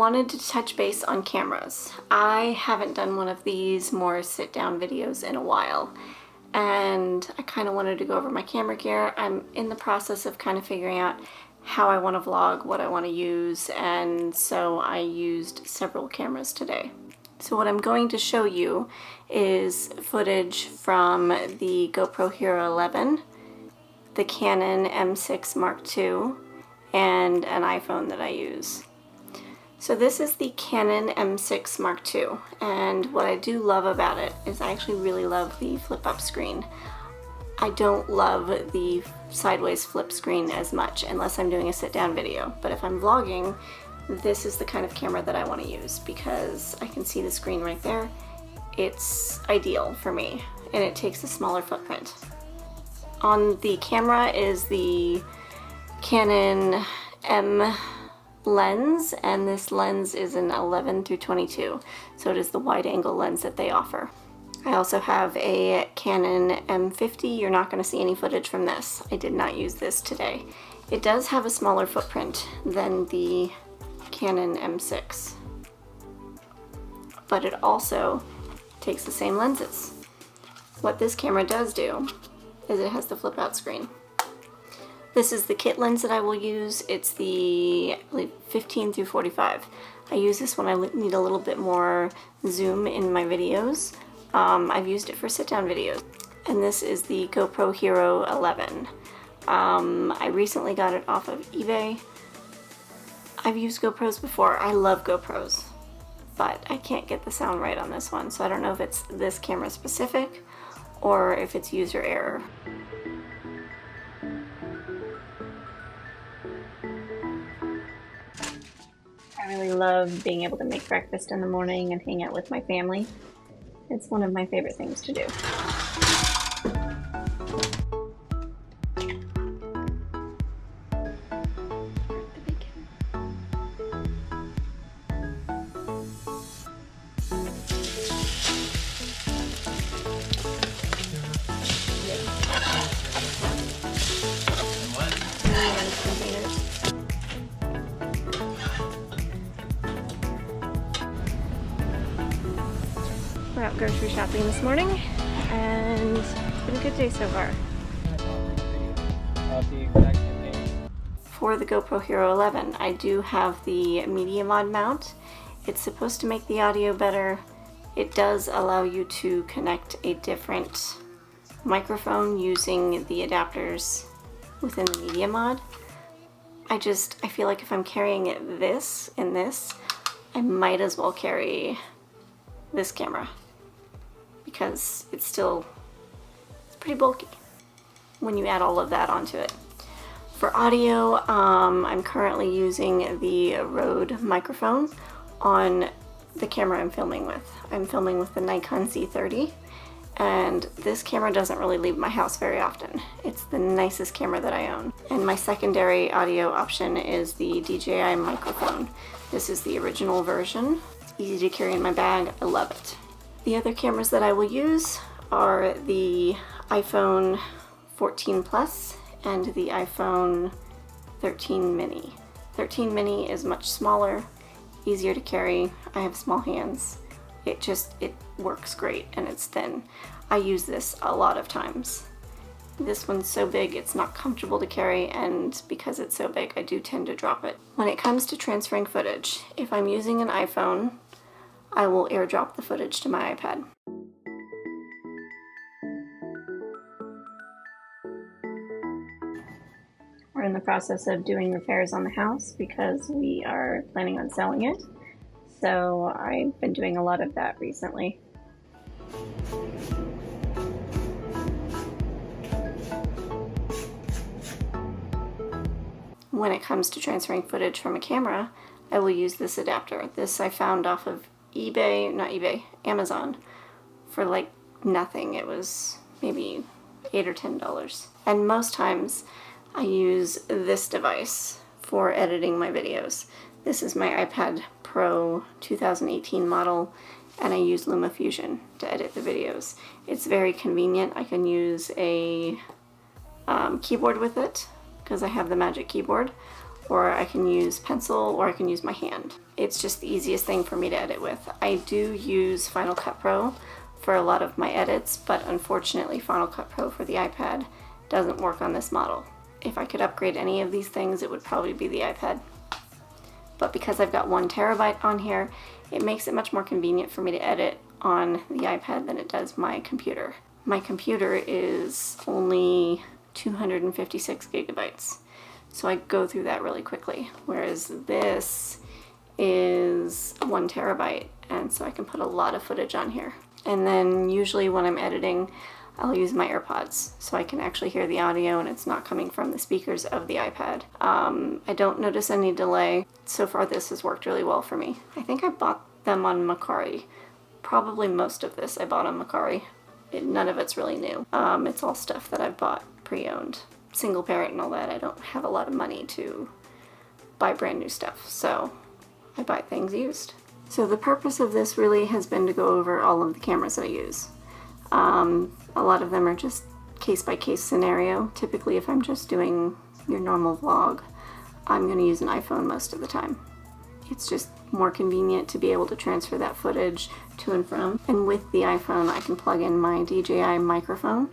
wanted to touch base on cameras. I haven't done one of these more sit-down videos in a while, and I kind of wanted to go over my camera gear. I'm in the process of kind of figuring out how I want to vlog, what I want to use, and so I used several cameras today. So what I'm going to show you is footage from the GoPro Hero 11, the Canon M6 Mark II, and an iPhone that I use. So this is the Canon M6 Mark II, and what I do love about it is I actually really love the flip-up screen. I don't love the sideways flip screen as much unless I'm doing a sit-down video, but if I'm vlogging, this is the kind of camera that I want to use because I can see the screen right there. It's ideal for me, and it takes a smaller footprint. On the camera is the Canon M lens, and this lens is an 11-22, so it is the wide angle lens that they offer. I also have a Canon M50. You're not going to see any footage from this. I did not use this today. It does have a smaller footprint than the Canon M6, but it also takes the same lenses. What this camera does do is it has the flip out screen. This is the kit lens that I will use. It's the, I believe, 15-45. I use this when I need a little bit more zoom in my videos. I've used it for sit-down videos. And this is the GoPro Hero 11. I recently got it off of eBay. I've used GoPros before. I love GoPros, but I can't get the sound right on this one, so I don't know if it's this camera specific or if it's user error. I really love being able to make breakfast in the morning and hang out with my family. It's one of my favorite things to do. We're out grocery shopping this morning, and it's been a good day so far. For the GoPro Hero 11, I do have the Media Mod mount. It's supposed to make the audio better. It does allow you to connect a different microphone using the adapters within the Media Mod. I feel like if I'm carrying this and this, I might as well carry this camera, because it's pretty bulky when you add all of that onto it. For audio, I'm currently using the Rode microphone on the camera I'm filming with. I'm filming with the Nikon Z30, and this camera doesn't really leave my house very often. It's the nicest camera that I own. And my secondary audio option is the DJI microphone. This is the original version. It's easy to carry in my bag. I love it. The other cameras that I will use are the iPhone 14 Plus and the iPhone 13 Mini. 13 Mini is much smaller, easier to carry. I have small hands. It works great, and it's thin. I use this a lot of times. This one's so big it's not comfortable to carry, and because it's so big I do tend to drop it. When it comes to transferring footage, if I'm using an iPhone, I will airdrop the footage to my iPad. We're in the process of doing repairs on the house because we are planning on selling it. So I've been doing a lot of that recently. When it comes to transferring footage from a camera, I will use this adapter. This I found off of Amazon for like nothing. It was maybe $8 or $10. And most times I use this device for editing my videos. This is my iPad Pro 2018 model, and I use LumaFusion to edit the videos. It's very convenient. I can use a keyboard with it because I have the Magic Keyboard, or I can use pencil, or I can use my hand. It's just the easiest thing for me to edit with. I do use Final Cut Pro for a lot of my edits, but unfortunately Final Cut Pro for the iPad doesn't work on this model. If I could upgrade any of these things, it would probably be the iPad. But because I've got 1 terabyte on here, it makes it much more convenient for me to edit on the iPad than it does my computer. My computer is only 256 gigabytes. So I go through that really quickly, whereas this is 1 terabyte, and so I can put a lot of footage on here. And then usually when I'm editing, I'll use my AirPods so I can actually hear the audio and it's not coming from the speakers of the iPad. I don't notice any delay. So far this has worked really well for me. I think I bought them on Macari. Probably most of this I bought on Macari. None of it's really new. It's all stuff that I've bought pre-owned. Single parent and all that, I don't have a lot of money to buy brand new stuff, so I buy things used. So the purpose of this really has been to go over all of the cameras I use. A lot of them are just case-by-case scenario. Typically, if I'm just doing your normal vlog, I'm going to use an iPhone most of the time. It's just more convenient to be able to transfer that footage to and from. And with the iPhone, I can plug in my DJI microphone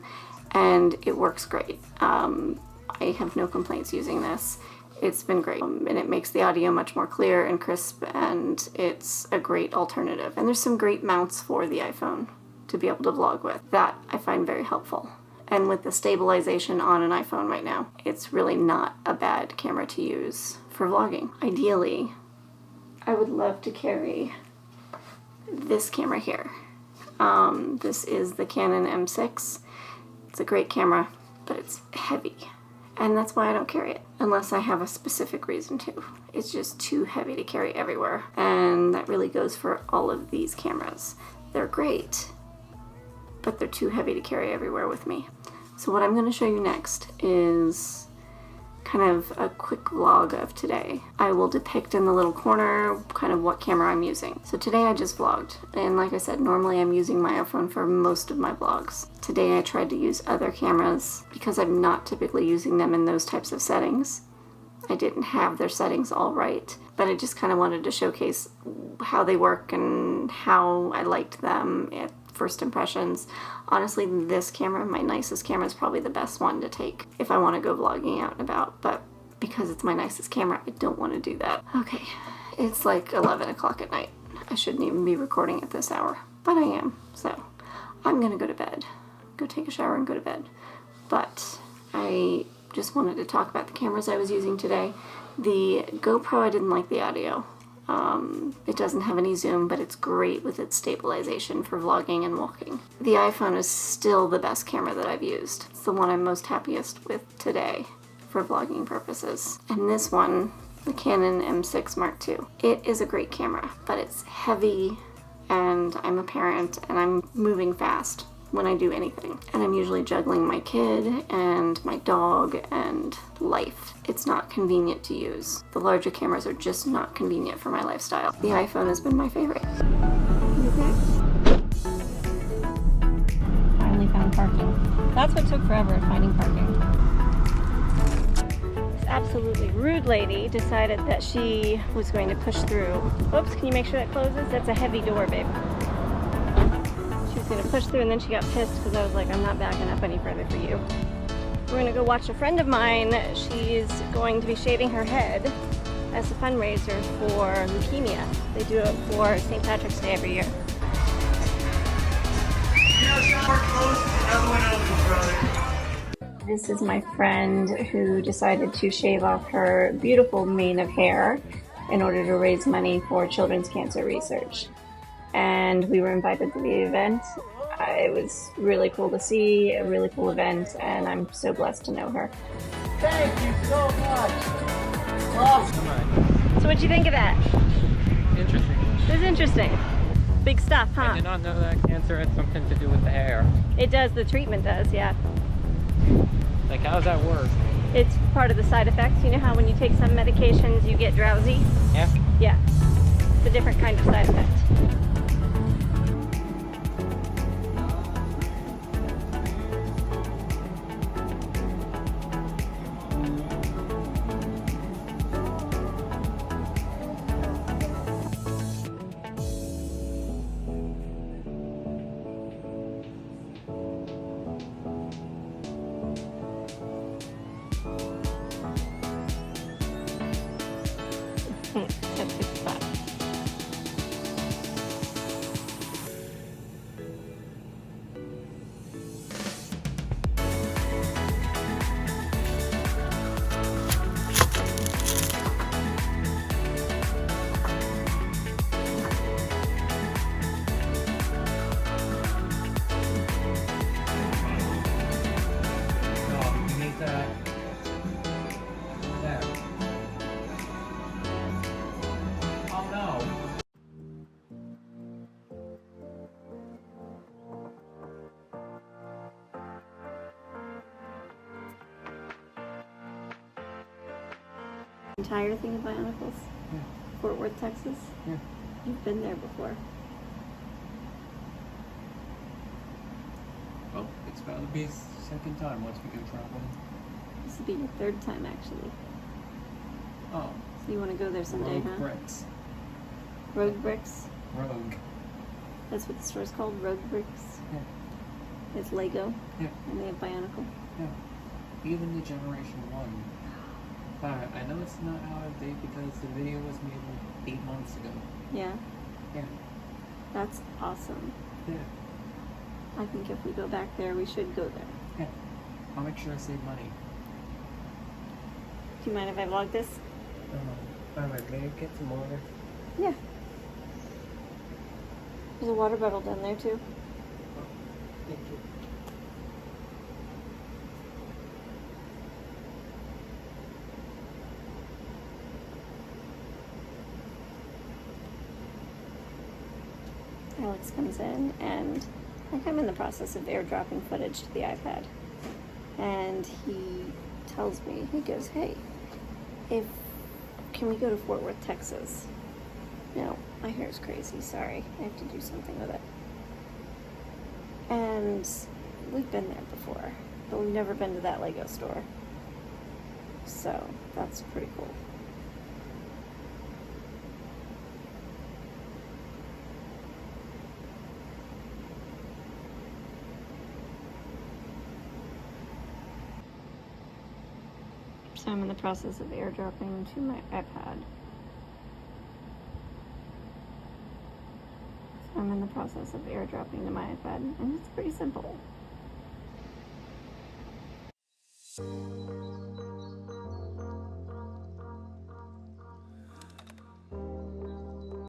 and it works great. I have no complaints using this. It's been great, and it makes the audio much more clear and crisp, and it's a great alternative. And there's some great mounts for the iPhone to be able to vlog with. That I find very helpful. And with the stabilization on an iPhone right now, it's really not a bad camera to use for vlogging. Ideally, I would love to carry this camera here. This is the Canon M6. It's a great camera, but it's heavy. And that's why I don't carry it, unless I have a specific reason to. It's just too heavy to carry everywhere. And that really goes for all of these cameras. They're great, but they're too heavy to carry everywhere with me. So what I'm going to show you next is kind of a quick vlog of today. I will depict in the little corner kind of what camera I'm using. So today I just vlogged, and like I said, normally I'm using my iPhone for most of my vlogs. Today I tried to use other cameras because I'm not typically using them in those types of settings. I didn't have their settings all right, but I just kind of wanted to showcase how they work and how I liked them at first impressions. Honestly, this camera, my nicest camera, is probably the best one to take if I want to go vlogging out and about, but because it's my nicest camera, I don't want to do that. Okay, it's like 11 o'clock at night. I shouldn't even be recording at this hour, but I am, so I'm gonna go to bed. Go take a shower and go to bed. But I just wanted to talk about the cameras I was using today. The GoPro, I didn't like the audio. It doesn't have any zoom, but it's great with its stabilization for vlogging and walking. The iPhone is still the best camera that I've used. It's the one I'm most happiest with today for vlogging purposes. And this one, the Canon M6 Mark II. It is a great camera, but it's heavy, and I'm a parent, and I'm moving fast when I do anything. And I'm usually juggling my kid and my dog and life. It's not convenient to use. The larger cameras are just not convenient for my lifestyle. The iPhone has been my favorite. You okay? Finally found parking. That's what took forever, finding parking. This absolutely rude lady decided that she was going to push through. Oops, can you make sure that closes? That's a heavy door, babe. She was going to push through, and then she got pissed because I was like, I'm not backing up any further for you. We're going to go watch a friend of mine. She's going to be shaving her head as a fundraiser for leukemia. They do it for St. Patrick's Day every year. This is my friend who decided to shave off her beautiful mane of hair in order to raise money for children's cancer research. And we were invited to the event. It was really cool to see, a really cool event, and I'm so blessed to know her. Thank you so much. Awesome. So what'd you think of that? Interesting. It was interesting. Big stuff, huh? I did not know that cancer had something to do with the hair. It does, the treatment does, yeah. Like, how does that work? It's part of the side effects. You know how when you take some medications you get drowsy? Yeah? Yeah. It's a different kind of side effect. Entire thing of Bionicles? Yeah. Fort Worth, Texas? Yeah. You've been there before. Well, it's about to be second time once we go traveling. This will be your third time, actually. Oh. So you want to go there someday, Rogue huh? Bricks. Rogue Bricks? Rogue. That's what the store's called? Rogue Bricks? Yeah. It's Lego? Yeah. And they have Bionicle? Yeah. Even the Generation 1. I know it's not out of date because the video was made 8 months ago. Yeah? Yeah. That's awesome. Yeah. I think if we go back there, we should go there. Yeah. I'll make sure I save money. Do you mind if I vlog this? Alright, may I get some water? Yeah. There's a water bottle down there, too. Thank you. Alex comes in, and like I'm in the process of airdropping footage to the iPad. And he tells me, he goes, hey, can we go to Fort Worth, Texas? No, my hair is crazy, sorry. I have to do something with it. And we've been there before, but we've never been to that Lego store. So that's pretty cool. So I'm in the process of airdropping to my iPad. I'm in the process of airdropping to my iPad, and it's pretty simple.